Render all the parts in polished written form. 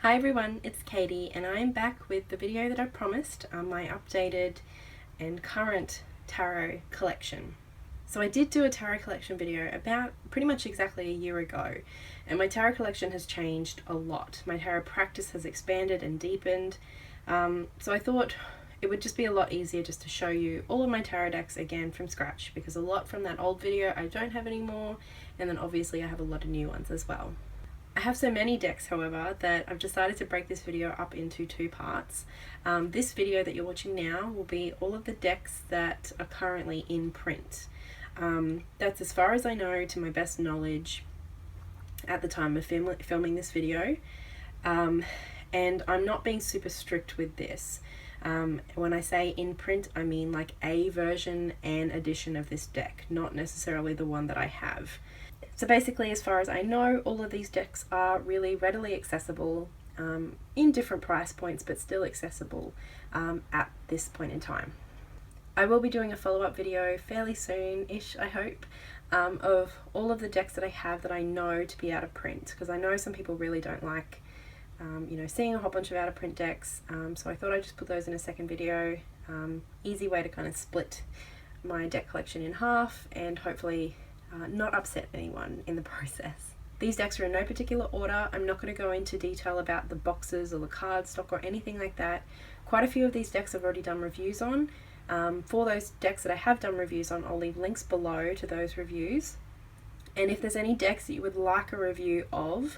Hi everyone, it's Katey and I'm back with the video that I promised on my updated and current tarot collection. So I did do a tarot collection video about pretty much exactly a year ago, and my tarot collection has changed a lot. My tarot practice has expanded and deepened, so I thought it would just be a lot easier just to show you all of my tarot decks again from scratch, because a lot from that old video I don't have anymore, and then obviously I have a lot of new ones as well. I have so many decks, however, that I've decided to break this video up into two parts. This video that you're watching now will be all of the decks that are currently in print. That's as far as I know, to my best knowledge, at the time of filming this video. And I'm not being super strict with this. When I say in print, I mean like a version and edition of this deck, not necessarily the one that I have. So basically, as far as I know, all of these decks are really readily accessible in different price points, but still accessible at this point in time. I will be doing a follow-up video fairly soon-ish, I hope, of all of the decks that I have that I know to be out of print, because I know some people really don't like seeing a whole bunch of out of print decks, so I thought I'd just put those in a second video. Easy way to kind of split my deck collection in half and hopefully not upset anyone in the process. These decks are in no particular order. I'm not going to go into detail about the boxes or the card stock or anything like that. Quite a few of these decks I've already done reviews on. For those decks that I have done reviews on, I'll leave links below to those reviews. And if there's any decks that you would like a review of,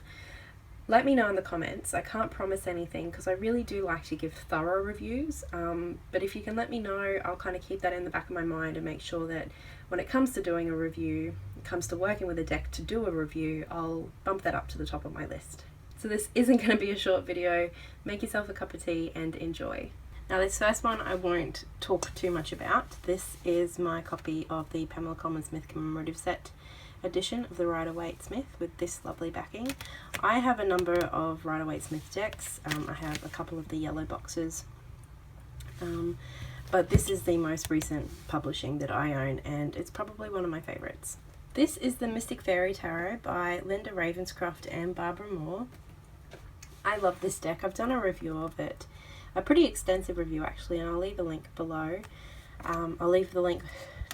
let me know in the comments. I can't promise anything because I really do like to give thorough reviews, but if you can let me know, I'll kind of keep that in the back of my mind and make sure that when it comes to doing a review, it comes to working with a deck to do a review, I'll bump that up to the top of my list. So this isn't going to be a short video. Make yourself a cup of tea and enjoy. Now this first one I won't talk too much about. This is my copy of the Pamela Colman-Smith Commemorative set edition of the Rider-Waite-Smith with this lovely backing. I have a number of Rider-Waite-Smith decks. I have a couple of the yellow boxes, but this is the most recent publishing that I own, and it's probably one of my favorites. This is the Mystic Faerie Tarot by Linda Ravenscroft and Barbara Moore. I love this deck. I've done a review of it, a pretty extensive review actually, and I'll leave a link below. I'll leave the link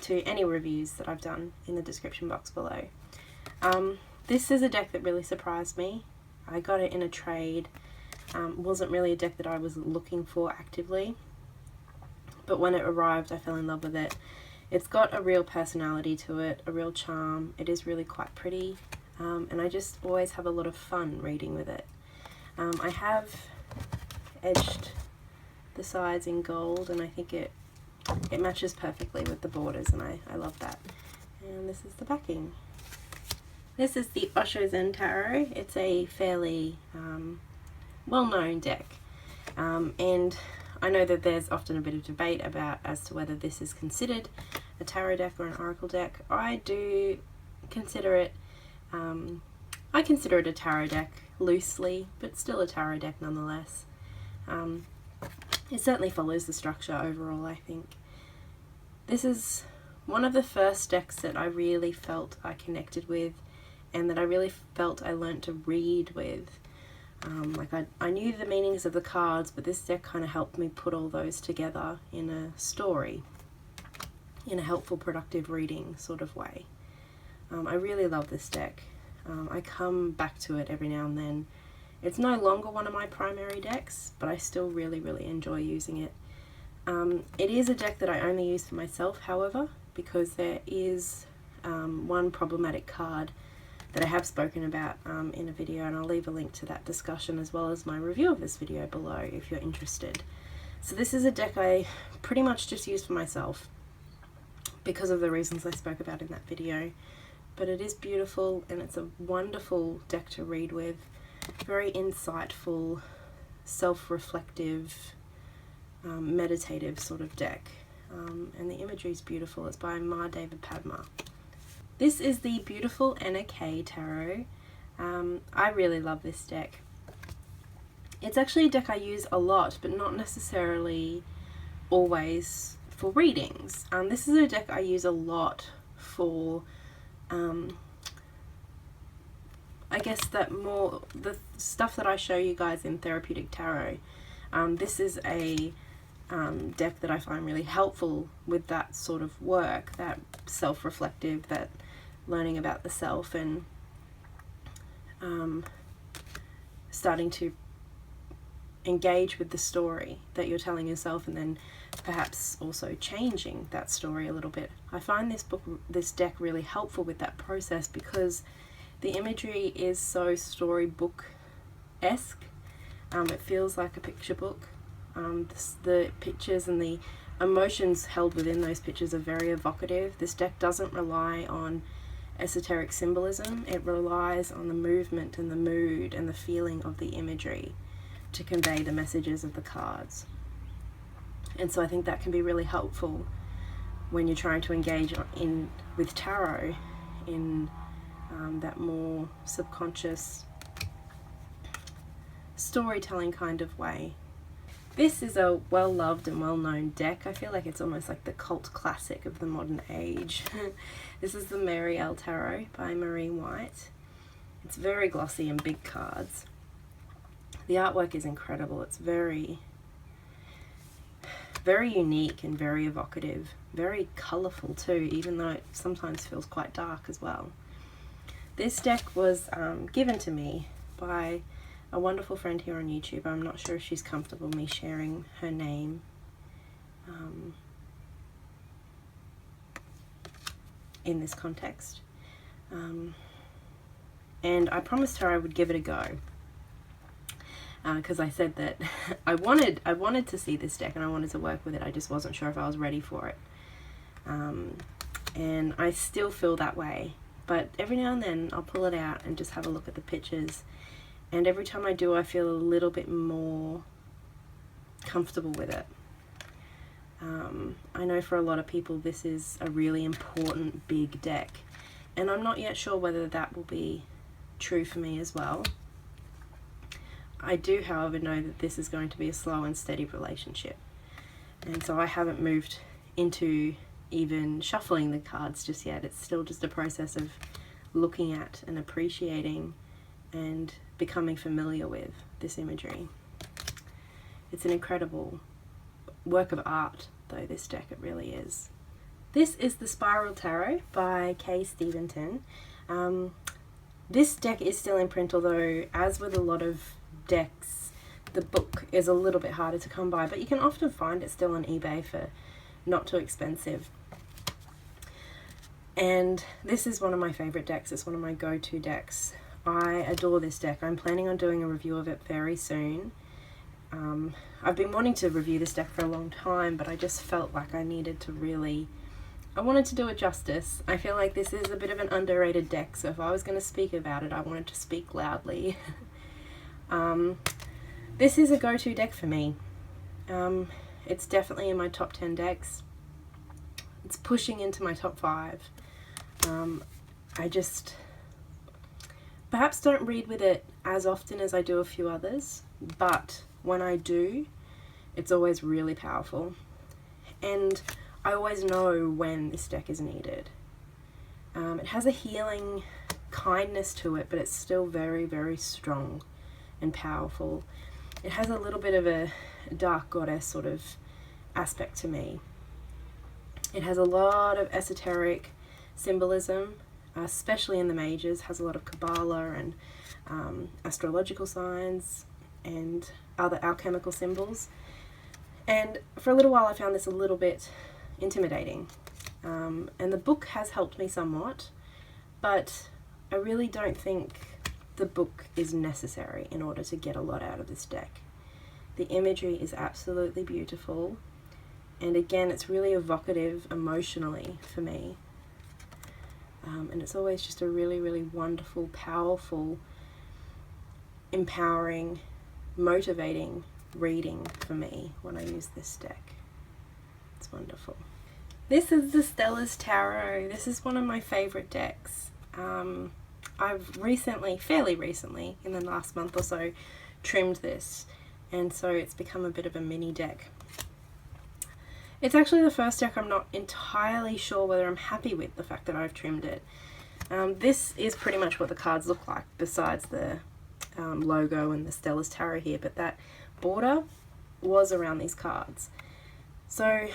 to any reviews that I've done in the description box below. This is a deck that really surprised me. I got it in a trade. Wasn't really a deck that I was looking for actively, but when it arrived I fell in love with it. It's got a real personality to it, a real charm. It is really quite pretty, and I just always have a lot of fun reading with it. I have edged the sides in gold, and I think it matches perfectly with the borders, and I love that. And this is the backing. This is the Osho Zen Tarot. It's a fairly well-known deck, and I know that there's often a bit of debate as to whether this is considered a tarot deck or an oracle deck. I do consider it, I consider it a tarot deck loosely, but still a tarot deck nonetheless. It certainly follows the structure overall, I think. This is one of the first decks that I really felt I connected with, and that I really felt I learnt to read with. I knew the meanings of the cards, but this deck kind of helped me put all those together in a story, in a helpful, productive reading sort of way. I really love this deck. I come back to it every now and then. It's no longer one of my primary decks, but I still really, really enjoy using it. It is a deck that I only use for myself, however, because there is one problematic card that I have spoken about in a video, and I'll leave a link to that discussion as well as my review of this video below if you're interested. So this is a deck I pretty much just use for myself because of the reasons I spoke about in that video, but it is beautiful and it's a wonderful deck to read with. Very insightful, self-reflective, meditative sort of deck, and the imagery is beautiful. It's by Ma David Padma. This is the beautiful Anna K Tarot. I really love this deck. It's actually a deck I use a lot, but not necessarily always for readings. This is a deck I use a lot for I guess that more the stuff that I show you guys in Therapeutic Tarot, this is a deck that I find really helpful with that sort of work, that self-reflective, that learning about the self, and starting to engage with the story that you're telling yourself, and then perhaps also changing that story a little bit. I find this deck really helpful with that process because the imagery is so storybook-esque. It feels like a picture book. The pictures and the emotions held within those pictures are very evocative. This deck doesn't rely on esoteric symbolism. It relies on the movement and the mood and the feeling of the imagery to convey the messages of the cards. And so I think that can be really helpful when you're trying to engage with tarot in that more subconscious storytelling kind of way. This is a well-loved and well-known deck. I feel like it's almost like the cult classic of the modern age. This is the Snail Mail Tarot by Waite. It's very glossy and big cards. The artwork is incredible. It's very, very unique and very evocative. Very colourful too, even though it sometimes feels quite dark as well. This deck was given to me by a wonderful friend here on YouTube. I'm not sure if she's comfortable me sharing her name. In this context. And I promised her I would give it a go. Because I said that I wanted to see this deck and I wanted to work with it. I just wasn't sure if I was ready for it. And I still feel that way. But every now and then I'll pull it out and just have a look at the pictures. And every time I do, I feel a little bit more comfortable with it. I know for a lot of people this is a really important big deck. And I'm not yet sure whether that will be true for me as well. I do, however, know that this is going to be a slow and steady relationship. And so I haven't moved into even shuffling the cards just yet. It's still just a process of looking at and appreciating and becoming familiar with this imagery. It's an incredible work of art, though, this deck, it really is. This is the Spiral Tarot by Kay Steventon. This deck is still in print, although as with a lot of decks, the book is a little bit harder to come by, but you can often find it still on eBay for not too expensive. And this is one of my favorite decks. It's one of my go-to decks. I adore this deck. I'm planning on doing a review of it very soon. I've been wanting to review this deck for a long time, but I just felt like I wanted to do it justice. I feel like this is a bit of an underrated deck, so if I was going to speak about it, I wanted to speak loudly. This is a go-to deck for me. It's definitely in my top 10 decks. It's pushing into my top 5. I just perhaps don't read with it as often as I do a few others, but when I do, it's always really powerful. And I always know when this deck is needed. It has a healing kindness to it, but it's still very, very strong and powerful. It has a little bit of a dark goddess sort of aspect to me. It has a lot of esoteric symbolism, especially in the mages. It has a lot of Kabbalah and astrological signs and other alchemical symbols. And for a little while I found this a little bit intimidating. And the book has helped me somewhat, but I really don't think the book is necessary in order to get a lot out of this deck. The imagery is absolutely beautiful, and again, it's really evocative emotionally for me. And it's always just a really, really wonderful, powerful, empowering, motivating reading for me when I use this deck. It's wonderful. This is the Stella's Tarot. This is one of my favorite decks. I've fairly recently, in the last month or so, trimmed this, and so it's become a bit of a mini deck. It's actually the first deck I'm not entirely sure whether I'm happy with the fact that I've trimmed it. This is pretty much what the cards look like, besides the logo and the Stella's Tarot here, but that border was around these cards. So,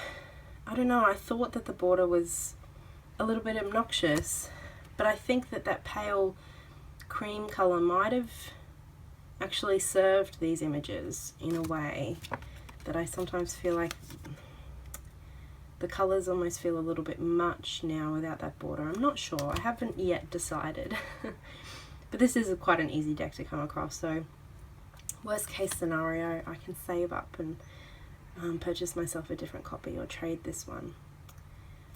I don't know, I thought that the border was a little bit obnoxious, but I think that that pale cream colour might have actually served these images in a way that I sometimes feel like the colours almost feel a little bit much now without that border. I'm not sure, I haven't yet decided. But this is quite an easy deck to come across, so worst case scenario, I can save up and purchase myself a different copy or trade this one.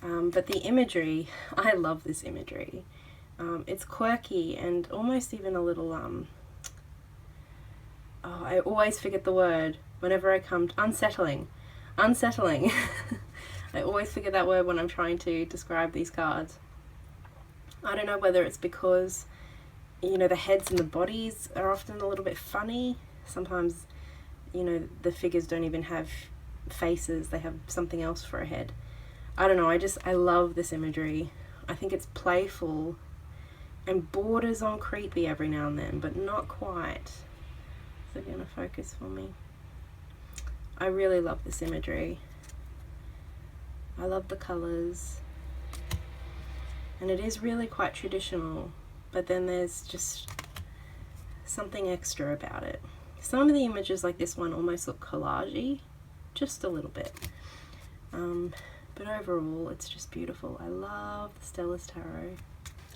But the imagery, I love this imagery. It's quirky and almost even a little, I always forget the word whenever I come to unsettling. I always forget that word when I'm trying to describe these cards. I don't know whether it's because, you know, the heads and the bodies are often a little bit funny. Sometimes, you know, the figures don't even have faces, they have something else for a head. I don't know, I love this imagery. I think it's playful and borders on creepy every now and then, but not quite. Is it gonna focus for me? I really love this imagery. I love the colours. And it is really quite traditional, but then there's just something extra about it. Some of the images like this one almost look collagey, just a little bit. But overall, it's just beautiful. I love the Stella's Tarot.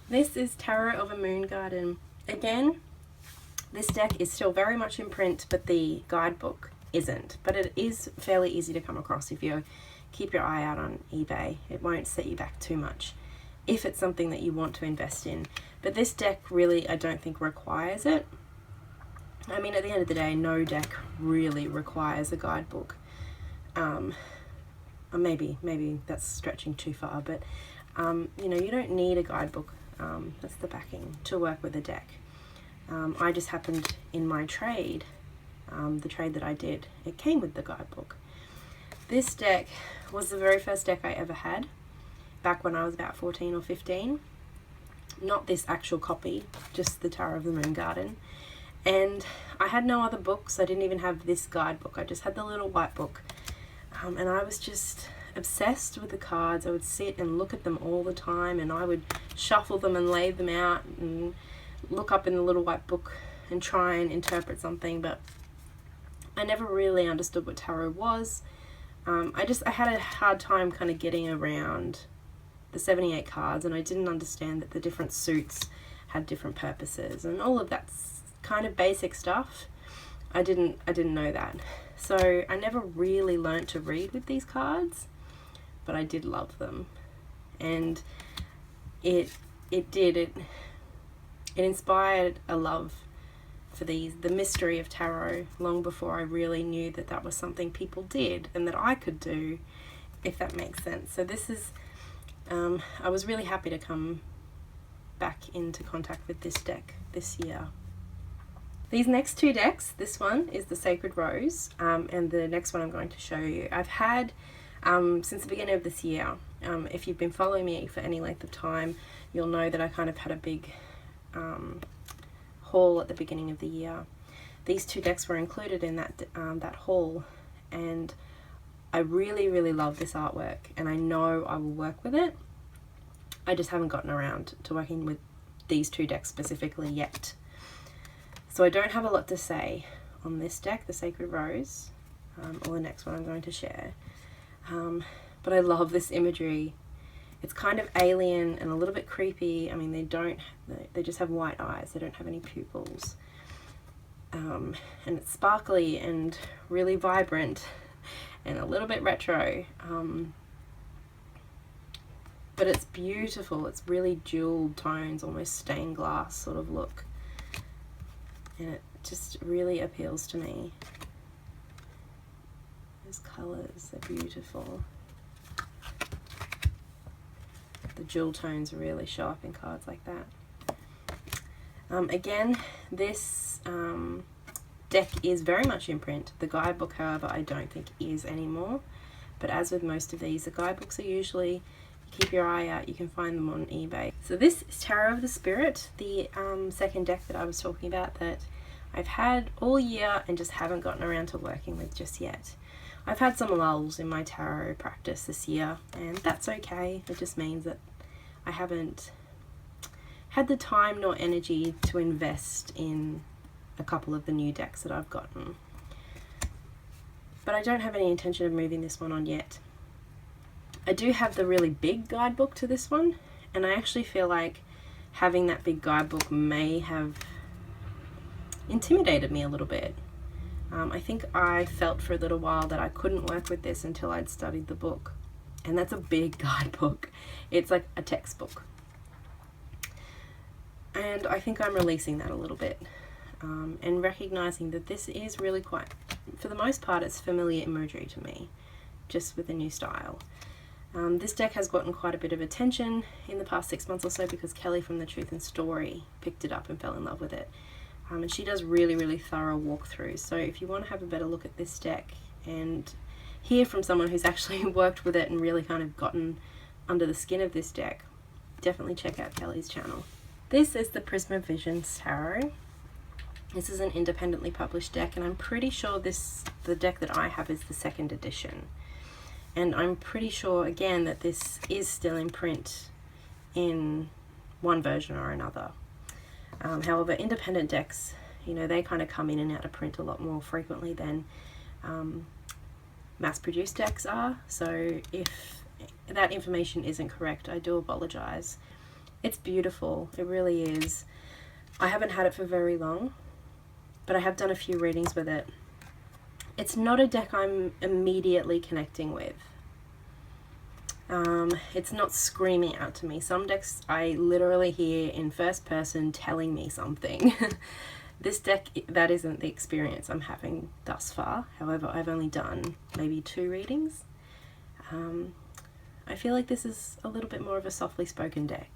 This is Tarot of a Moon Garden. Again, this deck is still very much in print, but the guidebook isn't. But it is fairly easy to come across if you keep your eye out on eBay. It won't set you back too much if it's something that you want to invest in. But this deck really, I don't think requires it. I mean, at the end of the day, no deck really requires a guidebook. Or maybe that's stretching too far, but you know, you don't need a guidebook. That's the backing to work with a deck. I just happened in my trade, the trade that I did, it came with the guidebook. This deck was the very first deck I ever had, back when I was about 14 or 15. Not this actual copy, just the Tarot of the Moon Garden. And I had no other books. I didn't even have this guidebook. I just had the little white book. And I was just obsessed with the cards. I would sit and look at them all the time, and I would shuffle them and lay them out and look up in the little white book and try and interpret something, but I never really understood what tarot was. I had a hard time kind of getting around the 78 cards, and I didn't understand that the different suits had different purposes and all of that kind of basic stuff. I didn't know that. So I never really learnt to read with these cards, but I did love them. And it inspired a love for the mystery of tarot long before I really knew that that was something people did and that I could do, if that makes sense. So this is, I was really happy to come back into contact with this deck this year. These next two decks, this one is the Sacred Rose, and the next one I'm going to show you, I've had since the beginning of this year. If you've been following me for any length of time, you'll know that I kind of had a big haul at the beginning of the year. These two decks were included in that haul, and I really love this artwork, and I know I will work with it. I just haven't gotten around to working with these two decks specifically yet. So I don't have a lot to say on this deck, the Sacred Rose, or the next one I'm going to share. But I love this imagery. It's kind of alien and a little bit creepy. I mean, they just have white eyes. They don't have any pupils. And it's sparkly and really vibrant and a little bit retro. But it's beautiful. It's really jeweled tones, almost stained glass sort of look. And it just really appeals to me. Those colours, they're beautiful. The jewel tones really show up in cards like that. Again, this deck is very much in print. The guidebook, however, I don't think is anymore. But as with most of these, the guidebooks are usually keep your eye out. You can find them on eBay. So this is Tarot of the Spirit, the second deck that I was talking about that I've had all year and just haven't gotten around to working with just yet. I've had some lulls in my tarot practice this year, and that's okay. It just means that I haven't had the time nor energy to invest in a couple of the new decks that I've gotten. But I don't have any intention of moving this one on yet. I do have the really big guidebook to this one, and I actually feel like having that big guidebook may have intimidated me a little bit. I think I felt for a little while that I couldn't work with this until I'd studied the book, and that's a big guidebook. It's like a textbook, and I think I'm releasing that a little bit, and recognizing that this is really quite, for the most part, it's familiar imagery to me, just with a new style. This deck has gotten quite a bit of attention in the past 6 months or so because Kelly from The Truth and Story picked it up and fell in love with it. And she does really thorough walkthroughs. So if you want to have a better look at this deck and hear from someone who's actually worked with it and really kind of gotten under the skin of this deck, definitely check out Kelly's channel. This is the Prisma Visions Tarot. This is an independently published deck, and I'm pretty sure the deck that I have is the second edition. And I'm pretty sure, again, that this is still in print in one version or another. However, independent decks, you know, they kind of come in and out of print a lot more frequently than mass-produced decks are. So if that information isn't correct, I do apologize. It's beautiful. It really is. I haven't had it for very long, but I have done a few readings with it. It's not a deck I'm immediately connecting with. It's not screaming out to me. Some decks I literally hear in first person telling me something. This deck, that isn't the experience I'm having thus far. However, I've only done maybe 2 readings. I feel like this is a little bit more of a softly spoken deck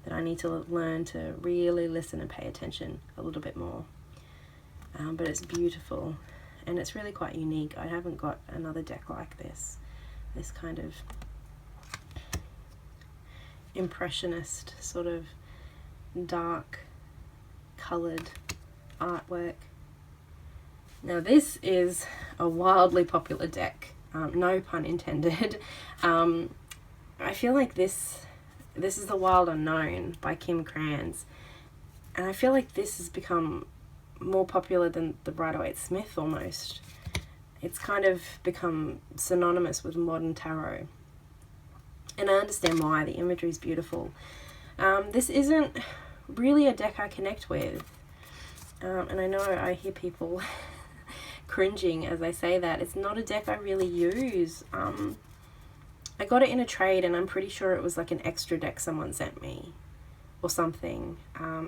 that I need to learn to really listen and pay attention a little bit more. But it's beautiful and it's really quite unique. I haven't got another deck like this. This kind of impressionist, sort of dark colored artwork. Now this is a wildly popular deck, no pun intended. I feel like this is The Wild Unknown by Kim Krans, and I feel like this has become more popular than the Rider-Waite-Smith almost. It's kind of become synonymous with modern tarot. And I understand why. The imagery is beautiful. This isn't really a deck I connect with. And I know I hear people cringing as I say that. It's not a deck I really use. I got it in a trade and I'm pretty sure it was like an extra deck someone sent me or something.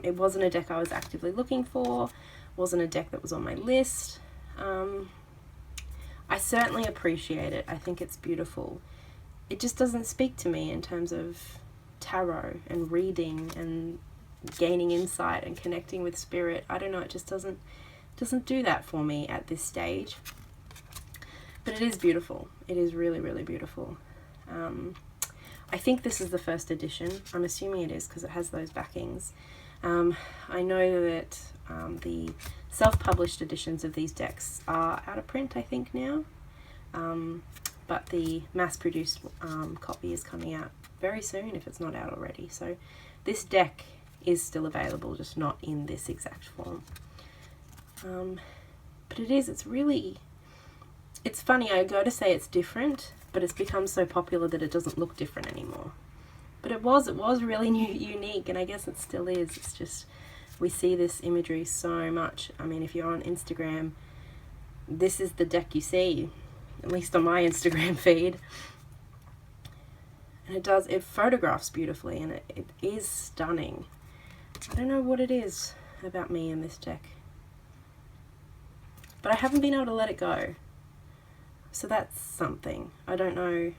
It wasn't a deck I was actively looking for. Wasn't a deck that was on my list. I certainly appreciate it. I think it's beautiful. It just doesn't speak to me in terms of tarot and reading and gaining insight and connecting with spirit. I don't know, it just doesn't do that for me at this stage. But it is beautiful. It is really beautiful. I think this is the first edition. I'm assuming it is because it has those backings. I know that the self-published editions of these decks are out of print, I think, now. But the mass-produced copy is coming out very soon if it's not out already. So this deck is still available, just not in this exact form. But it's funny, I go to say it's different, but it's become so popular that it doesn't look different anymore. But it was really unique, and I guess it still is. It's just, we see this imagery so much. I mean, if you're on Instagram, this is the deck you see, at least on my Instagram feed. And it photographs beautifully, and it is stunning. I don't know what it is about me and this deck, but I haven't been able to let it go. So that's something. I don't know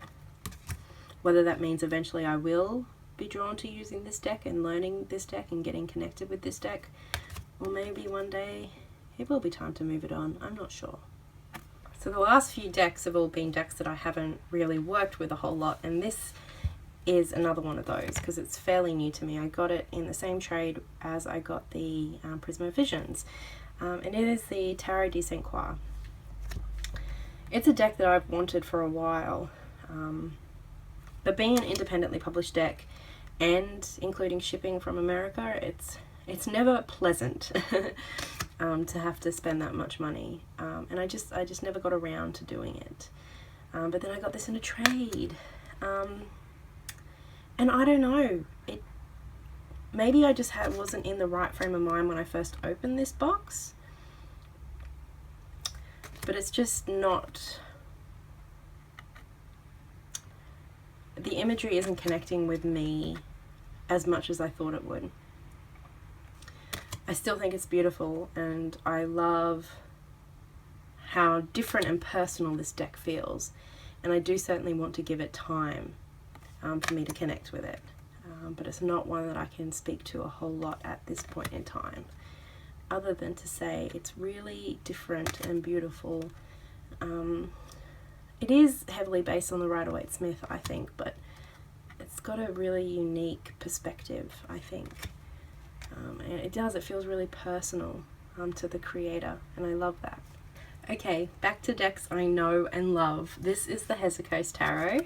whether that means eventually I will be drawn to using this deck and learning this deck and getting connected with this deck, or maybe one day it will be time to move it on. I'm not sure. So the last few decks have all been decks that I haven't really worked with a whole lot, and this is another one of those because it's fairly new to me. I got it in the same trade as I got the Prisma Visions, and it is the Tarot de St Croix. It's a deck that I've wanted for a while, but being an independently published deck and including shipping from America, it's never pleasant to have to spend that much money, and I just never got around to doing it. But then I got this in a trade, and I don't know, maybe I just wasn't in the right frame of mind when I first opened this box, but it's just not, the imagery isn't connecting with me as much as I thought it would. I still think it's beautiful, and I love how different and personal this deck feels, and I do certainly want to give it time for me to connect with it, but it's not one that I can speak to a whole lot at this point in time, other than to say it's really different and beautiful. It is heavily based on the Waite-Smith, I think, but it's got a really unique perspective, I think. And it feels really personal to the creator, and I love that. Okay, back to decks I know and love. This is the Hezicos Tarot,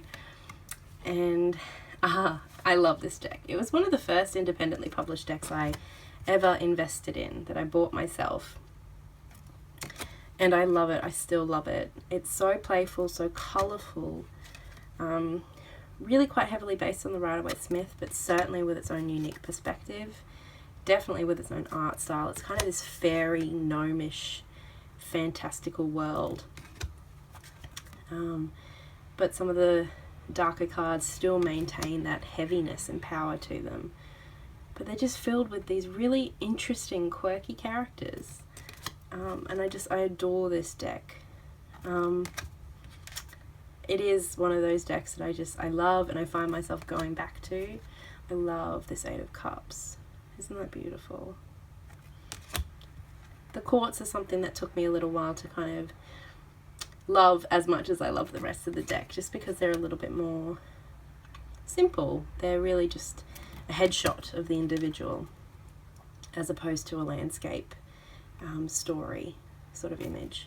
and I love this deck. It was one of the first independently published decks I ever invested in, that I bought myself, and I love it. I still love it. It's so playful, so colourful, really quite heavily based on the Waite-Smith, but certainly with its own unique perspective, definitely with its own art style. It's kind of this fairy, gnomish, fantastical world, but some of the darker cards still maintain that heaviness and power to them, but they're just filled with these really interesting, quirky characters, and I adore this deck. It is one of those decks that I love, and I find myself going back to. I love this Eight of Cups. Isn't that beautiful? The quartz is something that took me a little while to kind of love as much as I love the rest of the deck, just because they're a little bit more simple. They're really just a headshot of the individual as opposed to a landscape story sort of image.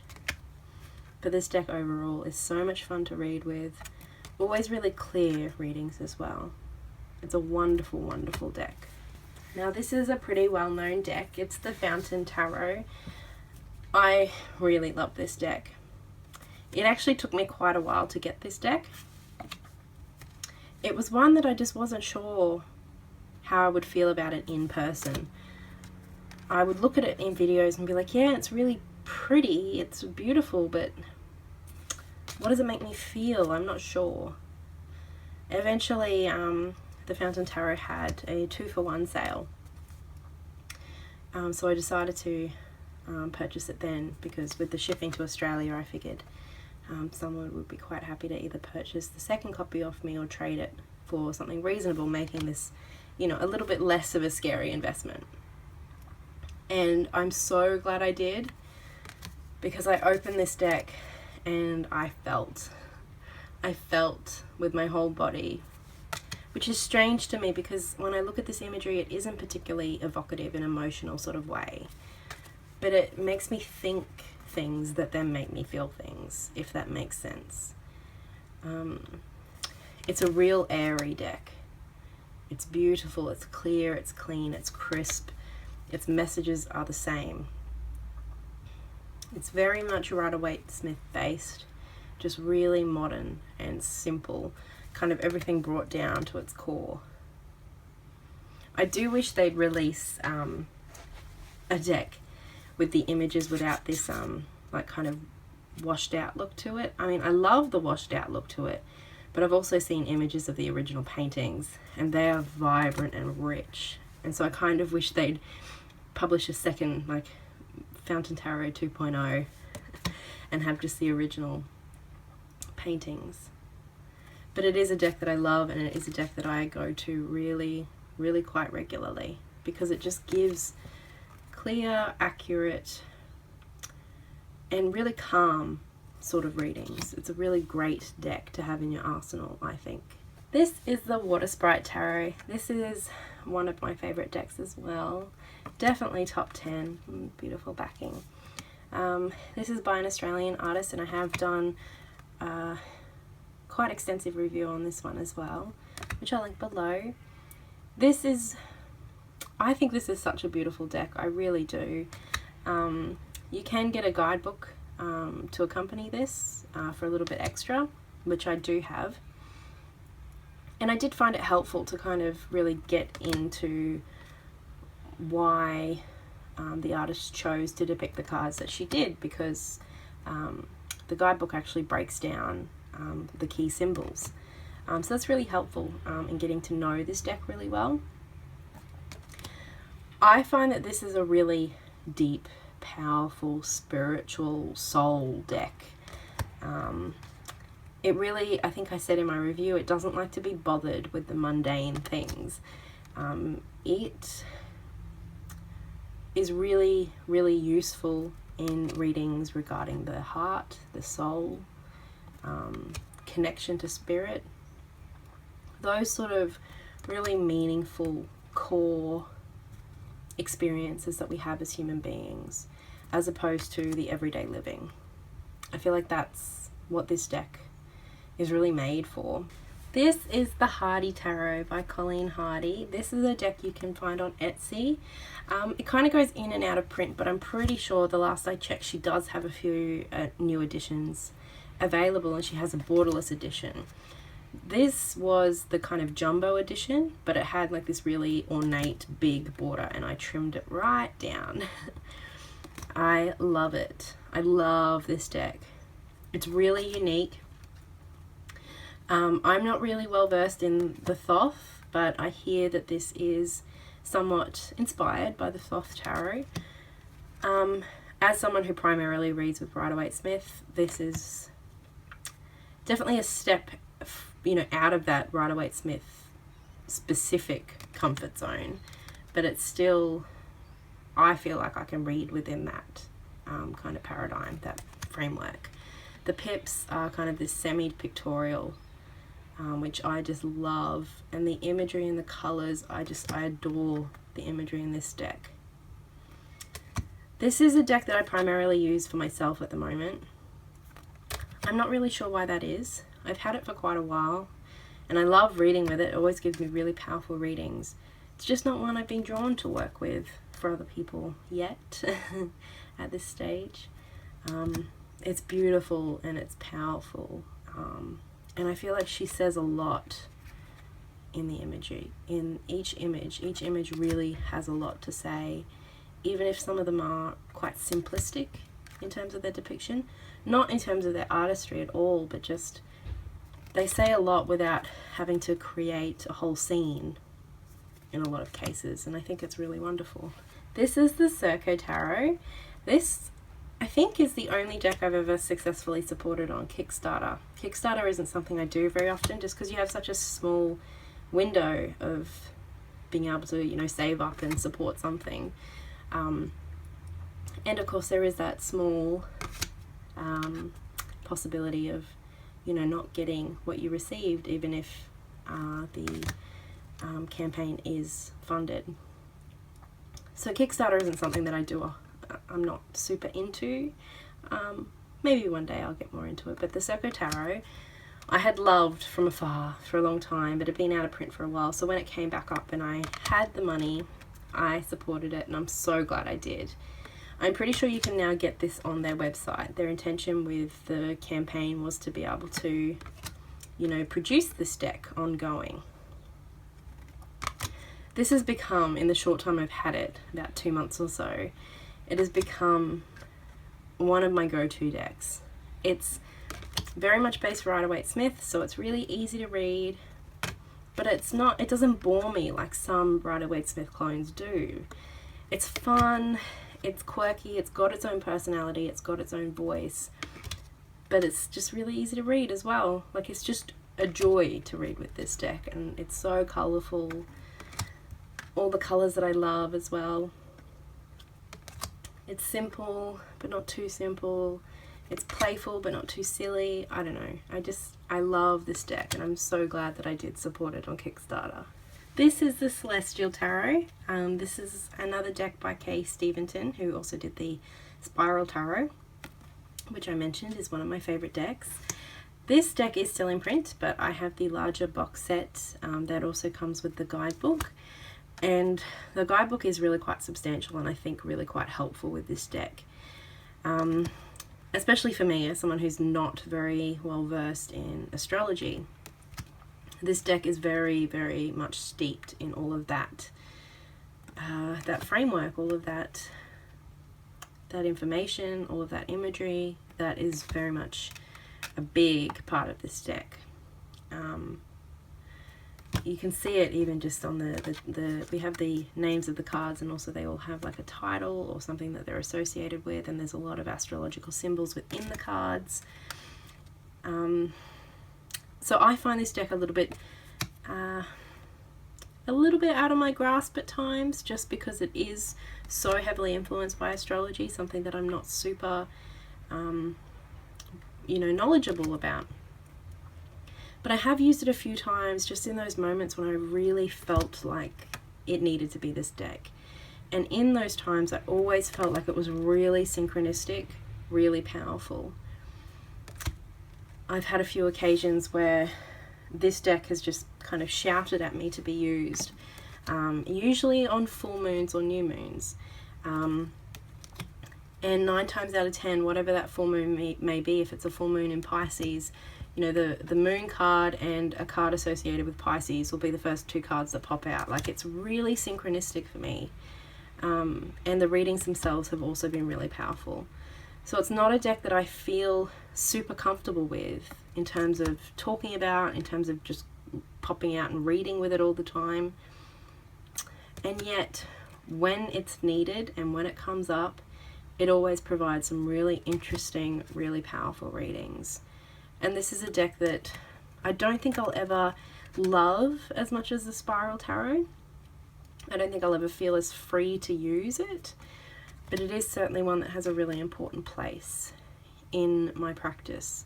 But this deck overall is so much fun to read with. Always really clear readings as well. It's a wonderful, wonderful deck. Now this is a pretty well-known deck. It's the Fountain Tarot. I really love this deck. It actually took me quite a while to get this deck. It was one that I just wasn't sure how I would feel about it in person. I would look at it in videos and be like, yeah, it's really pretty, it's beautiful, but what does it make me feel? I'm not sure. Eventually, the Fountain Tarot had a 2-for-1 sale, so I decided to purchase it then, because with the shipping to Australia, I figured someone would be quite happy to either purchase the second copy off me or trade it for something reasonable, making this, you know, a little bit less of a scary investment. And I'm so glad I did, because I opened this deck and I felt with my whole body, which is strange to me because when I look at this imagery, it isn't particularly evocative in an emotional sort of way, but it makes me think things that then make me feel things, if that makes sense. It's a real airy deck. It's beautiful, it's clear, it's clean, it's crisp, its messages are the same. It's very much Waite-Smith based, just really modern and simple, kind of everything brought down to its core. I do wish they'd release a deck with the images without this like kind of washed out look to it. I mean, I love the washed out look to it, but I've also seen images of the original paintings and they are vibrant and rich, and so I kind of wish they'd publish a second, like, Fountain Tarot 2.0 and have just the original paintings. But it is a deck that I love, and it is a deck that I go to really, really quite regularly, because it just gives clear, accurate, and really calm sort of readings. It's a really great deck to have in your arsenal, I think. This is the Watersprite Tarot. This is one of my favourite decks as well. Definitely top 10. Beautiful backing. This is by an Australian artist, and I have done quite extensive review on this one as well, which I'll link below. I think this is such a beautiful deck. I really do. You can get a guidebook to accompany this for a little bit extra, which I do have. And I did find it helpful to kind of really get into why the artist chose to depict the cards that she did, because the guidebook actually breaks down the key symbols. So that's really helpful in getting to know this deck really well. I find that this is a really deep, powerful, spiritual soul deck. It really, I think I said in my review, it doesn't like to be bothered with the mundane things. It is really, really useful in readings regarding the heart, the soul, connection to spirit, those sort of really meaningful core experiences that we have as human beings, as opposed to the everyday living. I feel like that's what this deck is really made for. This is the Hardy Tarot by Colleen Hardy. This is a deck you can find on Etsy. It kind of goes in and out of print, but I'm pretty sure the last I checked she does have a few new editions available, and she has a borderless edition. This was the kind of jumbo edition, but it had like this really ornate big border, and I trimmed it right down. I love it. I love this deck. It's really unique. I'm not really well versed in the Thoth, but I hear that this is somewhat inspired by the Thoth Tarot. As someone who primarily reads with Waite Smith, this is definitely a step, out of that Waite Smith specific comfort zone, but it's still, I feel like I can read within that kind of paradigm, that framework. The pips are kind of this semi-pictorial, which I just love, and the imagery and the colors, I adore the imagery in this deck. This is a deck that I primarily use for myself at the moment. I'm not really sure why that is. I've had it for quite a while, and I love reading with it. It always gives me really powerful readings. It's just not one I've been drawn to work with for other people yet at this stage. It's beautiful and it's powerful, and I feel like she says a lot in the imagery. In each image really has a lot to say, even if some of them are quite simplistic in terms of their depiction. Not in terms of their artistry at all, but just they say a lot without having to create a whole scene in a lot of cases, and I think it's really wonderful. This is the Surco Tarot. This, I think, is the only deck I've ever successfully supported on Kickstarter. Kickstarter isn't something I do very often, just because you have such a small window of being able to, save up and support something. And of course there is that small possibility of, not getting what you received, even if the campaign is funded. So Kickstarter isn't something that I do. I'm not super into. Maybe one day I'll get more into it. But the Circo Tarot, I had loved from afar for a long time, but it had been out of print for a while. So when it came back up and I had the money, I supported it, and I'm so glad I did. I'm pretty sure you can now get this on their website. Their intention with the campaign was to be able to, produce this deck ongoing. This has become, in the short time I've had it, about 2 months or so, it has become one of my go-to decks. It's very much based for Waite Smith, so it's really easy to read, but it doesn't bore me like some Waite Smith clones do. It's fun, it's quirky, it's got its own personality, it's got its own voice, but it's just really easy to read as well. Like, it's just a joy to read with this deck, and it's so colourful. All the colours that I love as well. It's simple, but not too simple. It's playful but not too silly. I don't know. I love this deck, and I'm so glad that I did support it on Kickstarter. This is the Celestial Tarot. This is another deck by Kay Steventon, who also did the Spiral Tarot, which I mentioned is one of my favorite decks. This deck is still in print, but I have the larger box set that also comes with the guidebook. And the guidebook is really quite substantial, and I think really quite helpful with this deck. Especially for me, as someone who's not very well versed in astrology. This deck is very, very much steeped in all of that, that framework, all of that information, all of that imagery. That is very much a big part of this deck. You can see it even just on we have the names of the cards, and also they all have like a title or something that they're associated with, and there's a lot of astrological symbols within the cards. So I find this deck a little bit out of my grasp at times, just because it is so heavily influenced by astrology, something that I'm not super, knowledgeable about. But I have used it a few times just in those moments when I really felt like it needed to be this deck. And in those times, I always felt like it was really synchronistic, really powerful. I've had a few occasions where this deck has just kind of shouted at me to be used, usually on full moons or new moons. And 9 times out of 10, whatever that full moon may be, if it's a full moon in Pisces, the moon card and a card associated with Pisces will be the first 2 cards that pop out. Like, it's really synchronistic for me. And the readings themselves have also been really powerful. So it's not a deck that I feel super comfortable with in terms of talking about, in terms of just popping out and reading with it all the time. And yet, when it's needed and when it comes up, it always provides some really interesting, really powerful readings. And this is a deck that I don't think I'll ever love as much as the Spiral Tarot. I don't think I'll ever feel as free to use it, but it is certainly one that has a really important place in my practice,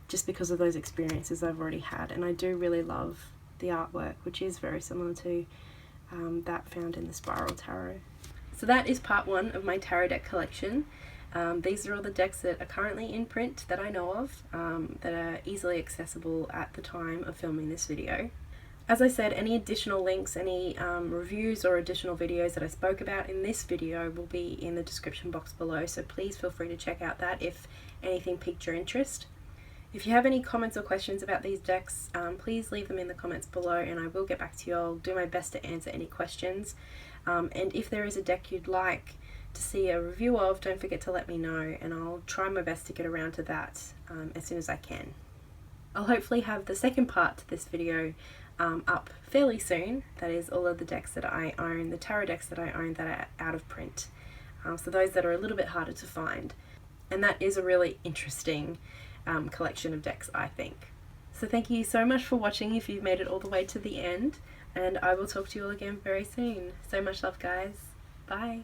just because of those experiences I've already had. And I do really love the artwork, which is very similar to that found in the Spiral Tarot. So that is part 1 of my tarot deck collection. These are all the decks that are currently in print that I know of, that are easily accessible at the time of filming this video. As I said, any additional links, any reviews or additional videos that I spoke about in this video will be in the description box below, so please feel free to check out that if anything piqued your interest. If you have any comments or questions about these decks, please leave them in the comments below and I will get back to you. I'll do my best to answer any questions. And if there is a deck you'd like to see a review of, don't forget to let me know, and I'll try my best to get around to that as soon as I can. I'll hopefully have the second part to this video up fairly soon. That is all of the decks that I own, the tarot decks that I own that are out of print. So those that are a little bit harder to find. And that is a really interesting collection of decks, I think. So thank you so much for watching if you've made it all the way to the end, and I will talk to you all again very soon. So much love, guys. Bye.